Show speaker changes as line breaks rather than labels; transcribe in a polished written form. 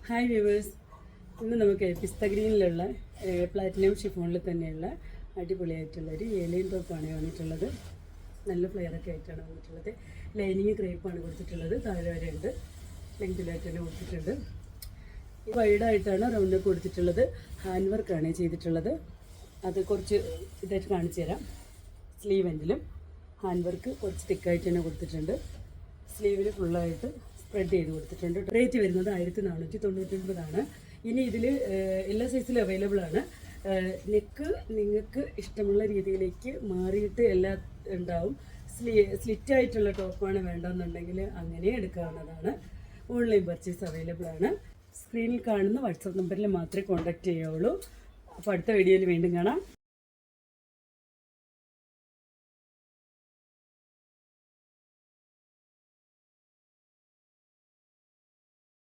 Hi viewers, ഇന്ന് നമുക്ക് പിസ്ത ഗ്രീനിലുള്ള platinum ഷിഫോണിൽ തന്നെയുള്ള അടിപൊളിയായിട്ടുള്ളൊരു ഏലൈൻ ടോപ്പാണ് വന്നിട്ടുള്ളത്. നല്ല ഫ്ലെയറൊക്കെ ആയിട്ടാണ് വന്നിട്ടുള്ളത്. ലൈനിങ് ക്രേപ്പാണ് കൊടുത്തിട്ടുള്ളത്. താഴെ വരെ ഉണ്ട്, ലെങ്തിലായിട്ട് തന്നെ കൊടുത്തിട്ടുണ്ട്. വൈഡായിട്ടാണ് റൗണ്ട് നെക്ക് കൊടുത്തിട്ടുള്ളത്. ഹാൻഡ് വർക്കാണ് ചെയ്തിട്ടുള്ളത്. അത് കുറച്ച് ഇതായിട്ട് കാണിച്ചു തരാം. സ്ലീവ് എൻഡിലും ഹാൻഡ് വർക്ക് കുറച്ച് തിക്കായിട്ട് തന്നെ കൊടുത്തിട്ടുണ്ട്. സ്ലീവിൽ ഫുള്ളായിട്ട് സ്പ്രെഡ് ചെയ്ത് കൊടുത്തിട്ടുണ്ട്. റേറ്റ് വരുന്നത് 1499. ഇനി ഇതിൽ എല്ലാ സൈസിലും അവൈലബിൾ ആണ്. നെക്ക് നിങ്ങൾക്ക് ഇഷ്ടമുള്ള രീതിയിലേക്ക് മാറിയിട്ട് എല്ലാം ഉണ്ടാവും. സ്ലിറ്റ് ആയിട്ടുള്ള ടോപ്പാണ് വേണ്ടെന്നുണ്ടെങ്കിൽ അങ്ങനെ എടുക്കാവുന്നതാണ്. ഓൺലൈൻ പർച്ചേസ് അവൈലബിൾ ആണ്. സ്ക്രീനിൽ കാണുന്ന വാട്സാപ്പ് നമ്പറിൽ മാത്രമേ കോൺടാക്റ്റ് ചെയ്യാവുള്ളൂ. അപ്പോൾ അടുത്ത വീഡിയോയിൽ വീണ്ടും കാണാം.